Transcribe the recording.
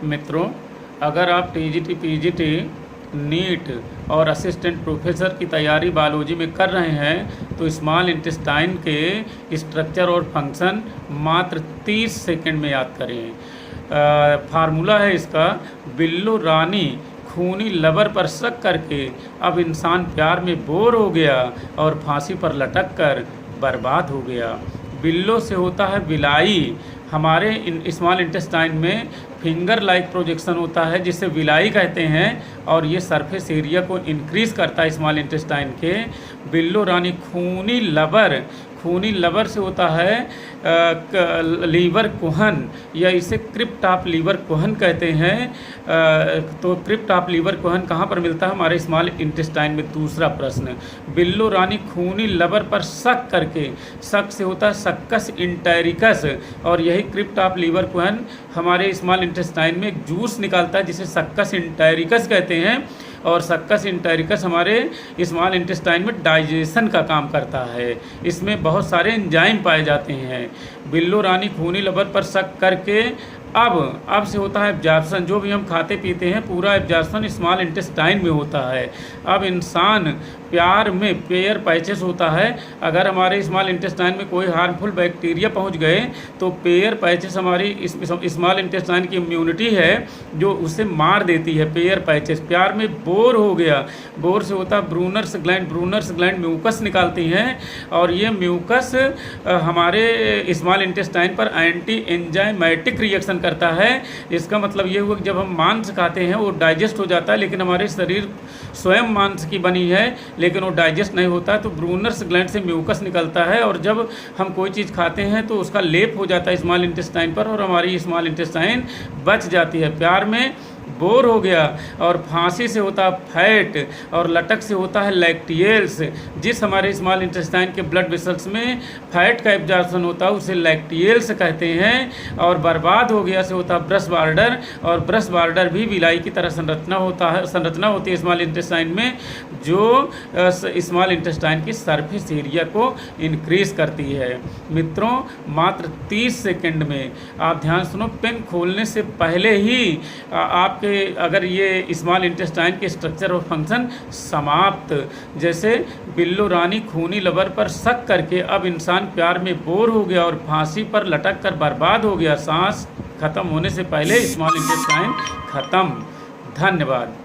मित्रों, अगर आप टीजीटी, पीजीटी, नीट और असिस्टेंट प्रोफेसर की तैयारी बायोलॉजी में कर रहे हैं तो स्मॉल इंटेस्टाइन के स्ट्रक्चर और फंक्शन मात्र 30 सेकंड में याद करें। फार्मूला है इसका, बिल्लो रानी खूनी लबर पर शक करके अब इंसान प्यार में बोर हो गया और फांसी पर लटक कर बर्बाद हो गया। बिल्लो से होता है विलाई। हमारे स्मॉल इंटेस्टाइन में फिंगर लाइक प्रोजेक्शन होता है जिसे विलाई कहते हैं और ये सरफेस एरिया को इंक्रीज करता है स्मॉल इंटेस्टाइन के। बिल्लो रानी खूनी लबर से होता है लीवर कुहन, या इसे क्रिप्ट ऑफ लीवर कुहन कहते हैं। तो क्रिप्ट ऑफ लीवर कुहन कहाँ पर मिलता है? हमारे स्मॉल इंटेस्टाइन में। दूसरा प्रश्न, बिल्लो रानी खूनी लबर पर शक करके, शक से होता है सक्कस इंटेरिकस, और यही क्रिप्ट ऑफ लीवर कुहन हमारे स्मॉल इंटेस्टाइन में एक जूस निकालता है जिसे सक्कस इंटेरिकस कहते हैं। और सक्कस इंटेरिकस हमारे स्मॉल इंटेस्टाइन में डाइजेशन का काम करता है। इसमें बहुत सारे एंजाइम पाए जाते हैं। बिल्लो रानी खूनी लबर पर शक करके अब से होता है एब्जॉर्प्शन। जो भी हम खाते पीते हैं पूरा एब्जॉर्प्शन स्मॉल इंटेस्टाइन में होता है। अब इंसान प्यार में पेयर पैचेस होता है। अगर हमारे स्मॉल इंटेस्टाइन में कोई हार्मफुल बैक्टीरिया पहुंच गए तो पेयर पैचेस हमारी स्मॉल इंटेस्टाइन की इम्यूनिटी है जो उसे मार देती है। Pair patches. प्यार में बोर हो गया, बोर से होता है ब्रूनर्स ग्लैंड म्यूकस निकालती हैं और ये म्यूकस हमारे स्मॉल इंटेस्टाइन पर एंटी एंजाइमेटिक रिएक्शन करता है। इसका मतलब ये हुआ कि जब हम मांस खाते हैं वो डाइजेस्ट हो जाता है, लेकिन हमारे शरीर स्वयं मांस की बनी है लेकिन वो डाइजेस्ट नहीं होता, तो ब्रूनर्स ग्लैंड से म्यूकस निकलता है और जब हम कोई चीज़ खाते हैं तो उसका लेप हो जाता है स्मॉल इंटेस्टाइन पर और हमारी स्मॉल इंटेस्टाइन बच जाती है। प्यार में बोर हो गया और फांसी से होता है फैट और लटक से होता है लैक्टियल्स। जिस हमारे स्मॉल इंटेस्टाइन के ब्लड वेसल्स में फैट का एब्जॉर्प्शन होता है उसे लैक्टियल्स कहते हैं। और बर्बाद हो गया से होता है ब्रश बार्डर, और ब्रश बार्डर भी विलाई की तरह संरचना होती है स्मॉल इंटेस्टाइन में, जो स्मॉल इंटेस्टाइन की सरफेस एरिया को इंक्रीज करती है। मित्रों, मात्र 30 सेकेंड में आप ध्यान सुनो, पेन खोलने से पहले ही आपके अगर ये स्मॉल इंटेस्टाइन के स्ट्रक्चर और फंक्शन समाप्त। जैसे बिल्लो रानी खूनी लबर पर शक करके अब इंसान प्यार में बोर हो गया और फांसी पर लटक कर बर्बाद हो गया। सांस खत्म होने से पहले स्मॉल इंटेस्टाइन खत्म। धन्यवाद।